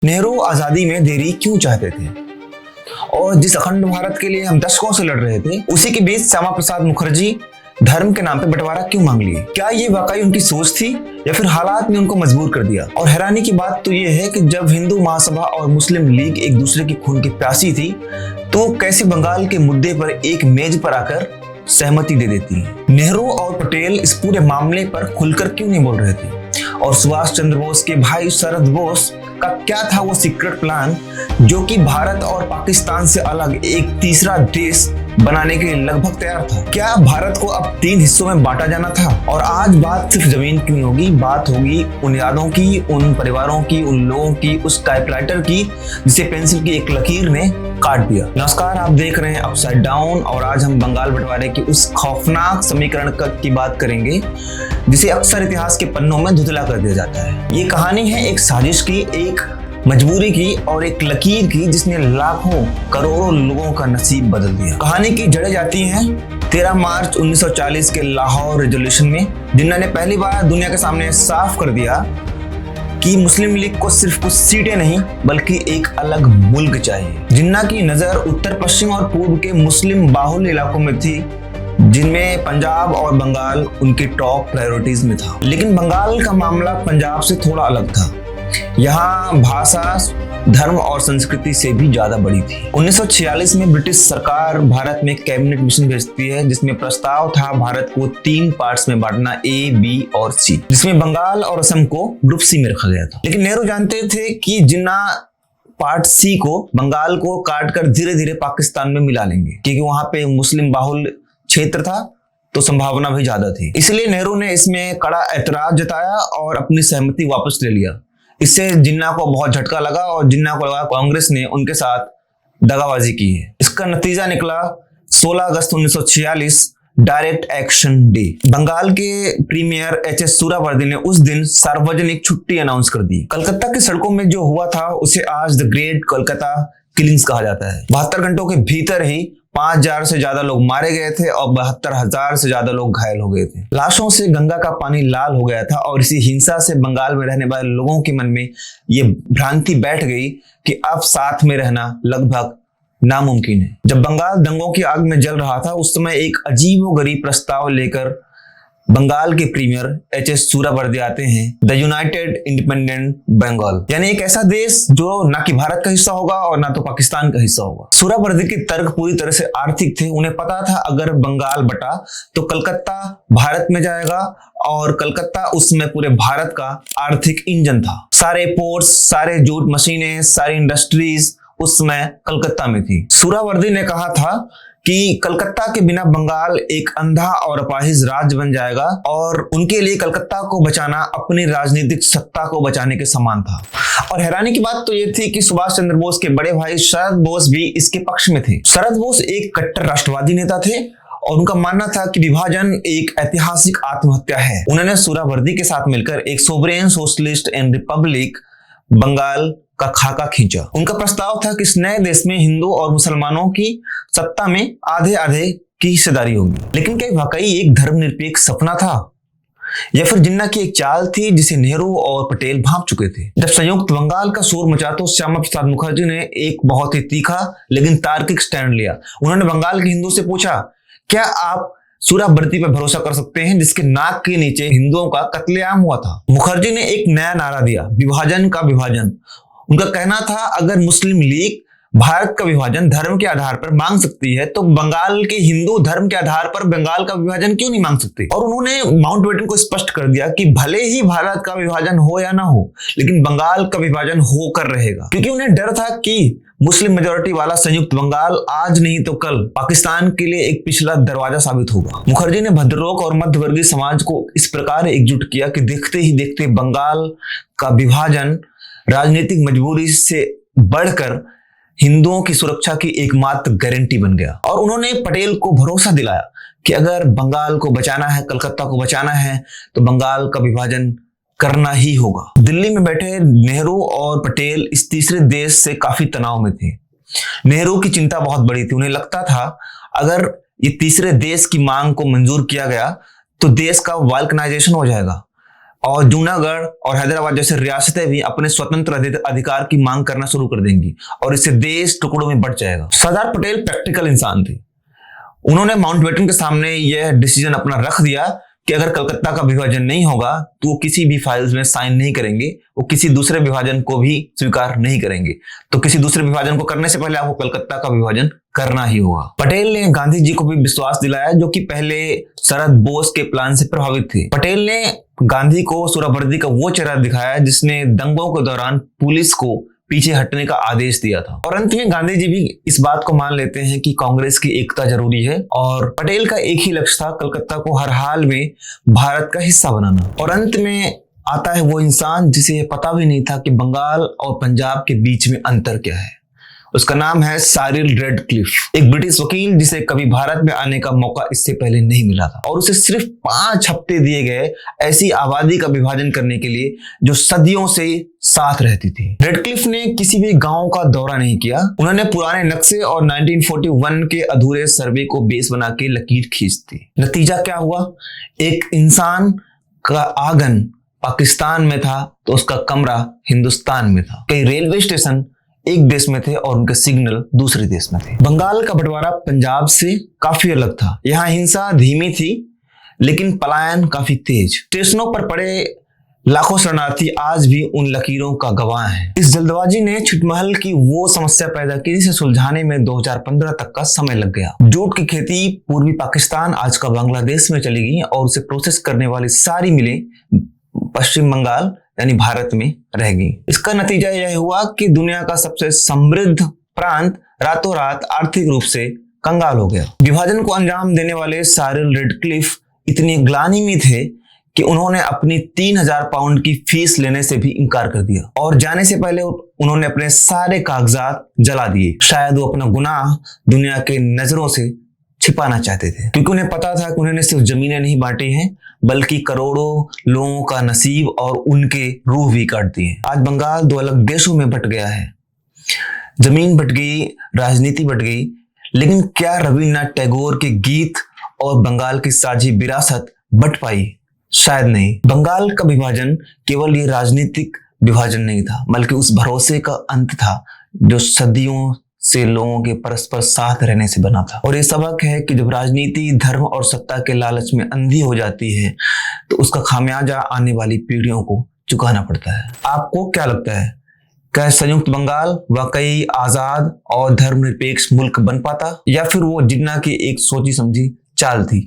नेहरू आजादी में देरी क्यों चाहते थे और जिस अखंड भारत के लिए हम दशकों से लड़ रहे थे, उसी के बीच श्यामा प्रसाद मुखर्जी धर्म के नाम पे बंटवारा क्यों मांग लिए? क्या ये वाकई उनकी सोच थी या फिर हालात ने उनको मजबूर कर दिया? और हैरानी की बात तो ये है कि जब हिंदू महासभा और मुस्लिम लीग एक दूसरे की खून की प्यासी थी, तो कैसे बंगाल के मुद्दे पर एक मेज पर आकर सहमति दे देती है। नेहरू और पटेल इस पूरे मामले पर खुलकर क्यों नहीं बोल रहे थे? और सुभाष चंद्र बोस के भाई शरद बोस का क्या था वो सीक्रेट प्लान जो कि भारत और पाकिस्तान से अलग एक तीसरा देश बनाने के लिए लगभग तैयार था? क्या भारत को अब 3 हिस्सों में बांटा जाना था? और आज बात सिर्फ जमीन की नहीं होगी, बात होगी उन यादों की, उन परिवारों की, उन लोगों की, उस टाइपराइटर की जिसे पेंसिल की एक लकीर ने काट दिया। नमस्कार, आप देख रहे हैं अपसाइड डाउन और आज हम बंगाल बंटवारे की उस खौफनाक समीकरण की बात करेंगे जिसे अक्सर इतिहास के पन्नों में धुंधला कर दिया जाता है। ये कहानी है एक साजिश की, एक मजबूरी की और एक लकीर की जिसने लाखों करोड़ों लोगों का नसीब बदल दिया। कहानी की जड़ें जाती हैं 13 मार्च 1940 के लाहौर रेजोल्यूशन में, जिन्ना ने पहली बार दुनिया के सामने साफ कर दिया कि मुस्लिम लीग को सिर्फ कुछ सीटें नहीं बल्कि एक अलग मुल्क चाहिए। जिन्ना की नजर उत्तर पश्चिम और पूर्व के मुस्लिम बाहुल्य इलाकों में थी, जिनमें पंजाब और बंगाल उनकी टॉप प्रायोरिटीज में था। लेकिन बंगाल का मामला पंजाब से थोड़ा अलग था। यहाँ भाषा, धर्म और संस्कृति से भी ज्यादा बड़ी थी। 1946 में ब्रिटिश सरकार भारत में कैबिनेट मिशन भेजती है जिसमें प्रस्ताव था भारत को 3 पार्ट्स में बांटना, A, B और C, जिसमें बंगाल और असम को ग्रुप C में रखा गया था। लेकिन नेहरू जानते थे कि जिन्ना पार्ट C को, बंगाल को काट कर धीरे धीरे पाकिस्तान में मिला लेंगे, क्योंकि वहां पे मुस्लिम बाहुल्य क्षेत्र था तो संभावना भी ज्यादा थी। इसलिए नेहरू ने इसमें कड़ा ऐतराज जताया और अपनी सहमति वापस ले लिया। इससे जिन्ना को बहुत झटका लगा और जिन्ना को लगा कांग्रेस ने उनके साथ दगाबाजी की है। इसका नतीजा निकला 16 अगस्त 1946, डायरेक्ट एक्शन डे। बंगाल के प्रीमियर एच.एस. सूरावर्दी ने उस दिन सार्वजनिक छुट्टी अनाउंस कर दी। कलकत्ता की सड़कों में जो हुआ था उसे आज द ग्रेट कोलकाता किलिंग्स कहा जाता है। 72 घंटों के भीतर ही 5000 से ज्यादा लोग मारे गए थे और 72,000 से ज्यादा लोग घायल हो गए थे। लाशों से गंगा का पानी लाल हो गया था और इसी हिंसा से बंगाल में रहने वाले लोगों के मन में ये भ्रांति बैठ गई कि अब साथ में रहना लगभग नामुमकिन है। जब बंगाल दंगों की आग में जल रहा था, उस समय एक अजीबोगरीब प्रस्ताव लेकर बंगाल के प्रीमियर एच.एस. सूरावर्दी आते हैं, द यूनाइटेड इंडिपेंडेंट बंगाल, यानी एक ऐसा देश जो ना कि भारत का हिस्सा होगा और ना तो पाकिस्तान का हिस्सा होगा। सूरावर्दी के तर्क पूरी तरह से आर्थिक थे। उन्हें पता था अगर बंगाल बटा तो कलकत्ता भारत में जाएगा और कलकत्ता उसमें पूरे भारत का आर्थिक इंजन था। सारे पोर्ट्स, सारे जूट मशीनें, सारी इंडस्ट्रीज उस समय कलकत्ता में थी। सूरावर्दी ने कहा था कि कलकत्ता के बिना बंगाल एक अंधा और अपाहिज राज्य बन जाएगा और उनके लिए कलकत्ता को बचाना अपनी राजनीतिक सत्ता को बचाने के समान था। और हैरानी की बात तो ये थी कि सुभाष चंद्र बोस के बड़े भाई शरद बोस भी इसके पक्ष में थे। शरद बोस एक कट्टर राष्ट्रवादी नेता थे और उनका मानना था कि विभाजन एक ऐतिहासिक आत्महत्या है। उन्होंने सूरावर्दी के साथ मिलकर एक sovereign socialist and republic Bengal का खाका खींचा। उनका प्रस्ताव था कि इस नए देश में हिंदू और मुसलमानों की सत्ता में आधे आधे की हिस्सेदारी होगी। लेकिन क्या वाकई एक धर्मनिरपेक्ष सपना था या फिर जिन्ना की एक चाल थी जिसे नेहरू और पटेल भांप चुके थे? जब संयुक्त बंगाल का शोर मचा तो श्यामा प्रसाद मुखर्जी ने एक बहुत ही तीखा लेकिन तार्किक स्टैंड लिया। उन्होंने बंगाल के हिंदू से पूछा, क्या आप सूरावर्दी पर भरोसा कर सकते हैं जिसके नाक के नीचे हिंदुओं का कत्लेआम हुआ था? मुखर्जी ने एक नया नारा दिया, विभाजन का विभाजन। उनका कहना था अगर मुस्लिम लीग भारत का विभाजन धर्म के आधार पर मांग सकती है तो बंगाल के हिंदू धर्म के आधार पर बंगाल का विभाजन क्यों नहीं मांग सकते? और उन्होंने माउंटबेटन को स्पष्ट कर दिया कि भले ही भारत का विभाजन हो या ना हो, लेकिन बंगाल का विभाजन होकर रहेगा, क्योंकि उन्हें डर था कि मुस्लिम मेजोरिटी वाला संयुक्त बंगाल आज नहीं तो कल पाकिस्तान के लिए एक पिछला दरवाजा साबित होगा। मुखर्जी ने भद्रलोक और मध्यवर्गीय समाज को इस प्रकार एकजुट किया कि देखते ही देखते बंगाल का विभाजन राजनीतिक मजबूरी से बढ़कर हिंदुओं की सुरक्षा की एकमात्र गारंटी बन गया। और उन्होंने पटेल को भरोसा दिलाया कि अगर बंगाल को बचाना है, कलकत्ता को बचाना है, तो बंगाल का विभाजन करना ही होगा। दिल्ली में बैठे नेहरू और पटेल इस तीसरे देश से काफी तनाव में थे। नेहरू की चिंता बहुत बड़ी थी। उन्हें लगता था अगर ये तीसरे देश की मांग को मंजूर किया गया तो देश का बाल्कनाइजेशन हो जाएगा, और जूनागढ़ और हैदराबाद जैसे रियासतें भी अपने स्वतंत्र अधिकार की मांग करना शुरू कर देंगी और इससे देश टुकड़ों में बंट जाएगा। सरदार पटेल प्रैक्टिकल इंसान थे। उन्होंने माउंटबेटन के सामने यह डिसीजन अपना रख दिया कि अगर कलकत्ता का विभाजन नहीं होगा तो वो किसी भी फाइल्स में साइन नहीं करेंगे, वो किसी दूसरे विभाजन को भी स्वीकार नहीं करेंगे। तो किसी दूसरे विभाजन को करने से पहले आपको कलकत्ता का विभाजन करना ही होगा। पटेल ने गांधी जी को भी विश्वास दिलाया, जो कि पहले शरद बोस के प्लान से प्रभावित थे। पटेल ने गांधी को सोहरावर्दी का वो चेहरा दिखाया जिसने दंगों के दौरान पुलिस को पीछे हटने का आदेश दिया था। और अंत में गांधी जी भी इस बात को मान लेते हैं कि कांग्रेस की एकता जरूरी है और पटेल का एक ही लक्ष्य था, कलकत्ता को हर हाल में भारत का हिस्सा बनाना। और अंत में आता है वो इंसान जिसे ये पता भी नहीं था कि बंगाल और पंजाब के बीच में अंतर क्या है। उसका नाम है साइरिल रेडक्लिफ, एक ब्रिटिश वकील जिसे कभी भारत में आने का मौका इससे पहले नहीं मिला था और उसे सिर्फ 5 हफ्ते दिए गए ऐसी आबादी का विभाजन करने के लिए जो सदियों से साथ रहती थी। रेडक्लिफ ने किसी भी गांव का दौरा नहीं किया। उन्होंने पुराने नक्शे और 1941 के अधूरे सर्वे को बेस बना के लकीर खींच दी। नतीजा क्या हुआ? एक इंसान का आंगन पाकिस्तान में था तो उसका कमरा हिंदुस्तान में था। कई रेलवे स्टेशन एक देश में थे और उनके सिग्नल दूसरे देश में थे। बंगाल का बंटवारा पंजाब से काफी अलग था। यहाँ हिंसा धीमी थी लेकिन पलायन काफी तेज। स्टेशनों पर पड़े लाखों शरणार्थी आज भी उन लकीरों का गवाह हैं। इस जल्दबाजी ने छिटमहल की वो समस्या पैदा की जिसे सुलझाने में 2015 तक का समय लग गया। जूट की खेती पूर्वी पाकिस्तान, आज का बांग्लादेश में चली गई और उसे प्रोसेस करने वाली सारी मिलें पश्चिम बंगाल यानी भारत में रह गई। इसका नतीजा यह हुआ कि दुनिया का सबसे समृद्ध प्रांत रातों रात आर्थिक रूप से कंगाल हो गया। विभाजन को अंजाम देने वाले साइरिल रेडक्लिफ इतनी ग्लानि में थे कि उन्होंने अपनी 3000 पाउंड की फीस लेने से भी इनकार कर दिया और जाने से पहले उन्होंने अपने सारे कागजात जला दिए। शायद वो अपना गुनाह दुनिया के नजरों से छिपाना चाहते थे, क्योंकि उन्हें पता था कि उन्होंने सिर्फ जमीनें नहीं बांटी हैं बल्कि करोड़ों लोगों का नसीब और उनके रूह भी काट दिए। आज बंगाल 2 अलग देशों में बट गया है। जमीन बट गई, राजनीति बट गई, लेकिन क्या रविन्द्रनाथ टैगोर के गीत और बंगाल की साझी विरासत बट पाई? शायद नहीं। बंगाल का विभाजन केवल ये राजनीतिक विभाजन नहीं था बल्कि उस भरोसे का अंत था जो सदियों से लोगों के परस्पर साथ रहने से बना था। और ये सबक है कि जब राजनीति धर्म और सत्ता के लालच में अंधी हो जाती है तो उसका खामियाजा आने वाली पीढ़ियों को चुकाना पड़ता है। आपको क्या लगता है, क्या संयुक्त बंगाल वाकई आजाद और धर्मनिरपेक्ष मुल्क बन पाता या फिर वो जिन्ना की एक सोची समझी चाल थी?